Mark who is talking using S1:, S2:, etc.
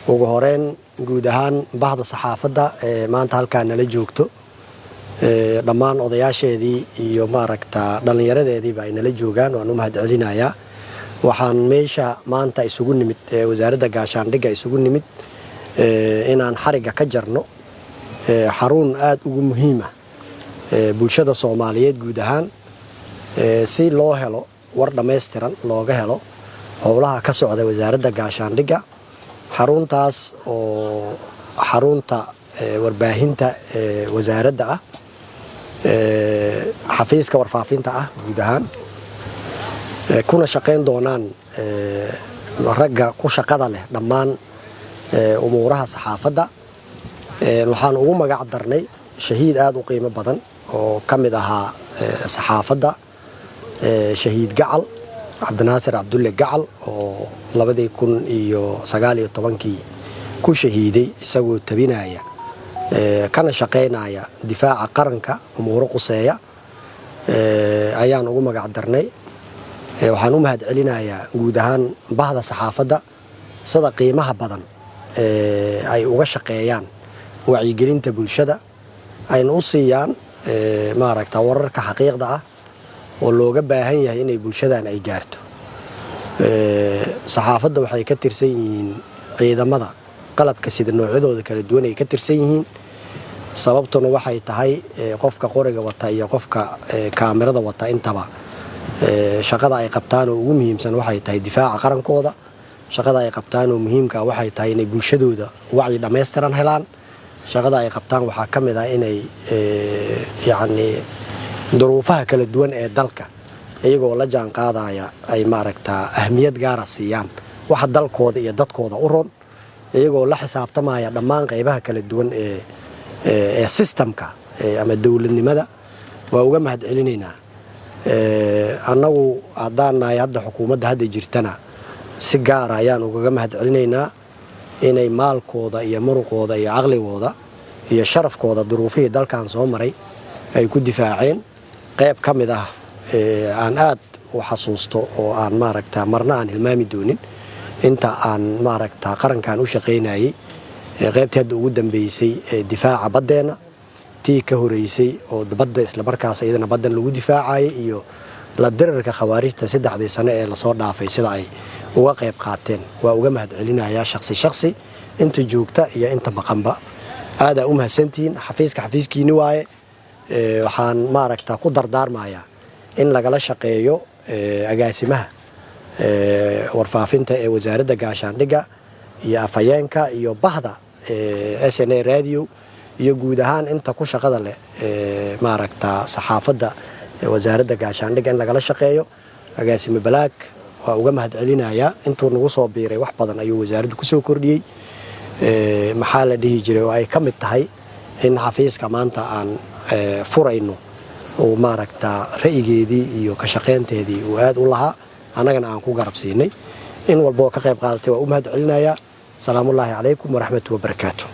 S1: ugu horeen guud ahaan bahda saxaafadda maanta halkaan nala joogto dhammaan odayaasheedii iyo maaragta dhallinyaradeediiba ay nala joogaan waan u mahadcelinayaa. waxaan meesha maanta isugu nimid wasaaradda gaashaandhigga isugu nimid inaan xariga ka jarno xarun aad ugu muhiima bulshada Soomaaliyeed guud ahaan si loo helo war dhameystiran looga helo howlaha ka socda wasaaradda gaashaandhigga. xaruntaas oo xarunta warbaahinta wasaaradda ah xafiiska warfaafinta ah guud ahaan kuna shaqeyn doonaan ragga ku shaqada leh dhammaan umuuraha saxaafadda. waxaan ugu magac darnay shahiid aad u qiimo badan oo ka mid ahaa saxaafadda shahiid gacal cabdinaasir cabdulle gacal oo 2019 ku shahiiday isagoo tabinaya kana shaqeynaya difaaca qaranka umuuro quseeya ayaan ugu magac darnay. waxaan u mahadcelinayaa guud ahaan bahda saxaafadda sida qiimaha badan ay uga shaqeeyaan wacyigelinta bulshada ayna u siiyaan maaragta wararka xaqiiqda ah oo looga baahan yahay inay bulshadan ay gaarto. saxaafadda waxay ka tirsan yihiin ciidamada qalabka sida noocyadooda kala duwan ay ka tirsan yihiin. sababtuna waxay tahay qofka qoriga wata iyo qofka kaamirada wata intaba shaqada ay qabtaan oo ugu muhiimsan waxay tahay difaaca qarankooda. shaqada ay qabtaan oo muhiimka waxay tahay inay bulshadooda wacyi dhameystiran helaan. shaqada ay qabtaan waxaa ka mid ah inay yacni duruufaha kala duwan ee dalka iyagoo la jaan qaadaya ay maaragtaa ahmiyad gaara siiyaan waxa dalkooda iyo dadkooda u roon iyagoo la xisaabtamaya dhammaan qaybaha kala duwan ee systemka ama dawladnimada. waa uga mahadcelinaynaa. annagu haddaan nahay hadda xukuumadda hadda jirtana si gaara ayaan ugaga mahadcelinaynaa inay maalkooda iyo muruqooda iyo caqligooda iyo sharafkooda duruufihii dalkan soo maray ay ku difaaceen. qayb ka mid ah aan aad u xasuusto oo aan maaragta marna aan hilmaami doonin inta aan maaragta qarankan u shaqeynayay qaybtii hadda ugu dambeysay difaaca baddeena tii ka horeysay oo badda isla markaas iyadana baddan lagu difaacayay iyo la dirarka khawaarijta 3 sano ee lasoo dhaafay sida ay uga qayb qaateen. waa uga mahadcelinayaa shakhsi inta joogta iyo inta maqanba. aad u mahadsantiin. xafiiskiini waaye. waxaan maaragta ku dardaarmayaa in lagala shaqeeyo agaasimaha warfaafinta ee wasaaradda gaashaandhigga iyo afhayeenka iyo bahda SNA radio iyo guud ahaan inta ku shaqada leh maaragta saxaafadda wasaaradda gaashaandhigga in lagala shaqeeyo. agaasime balaag waa uga mahadcelinayaa intuu nagu soo biiray wax badan ayuu wasaaraddu ku soo kordhiyey. maxaa la dhihi jiray oo ay ka mid tahay in xafiiska maanta aan furayno oo maaragta ra'yigeedii iyo ka shaqeynteedii uu aad u lahaa annagana aan ku garab siinay. in walba oo ka qayb qaadatay waa u mahadcelinayaa. salaamullaahi calaykum waraxmatullahi wabarakaatuh.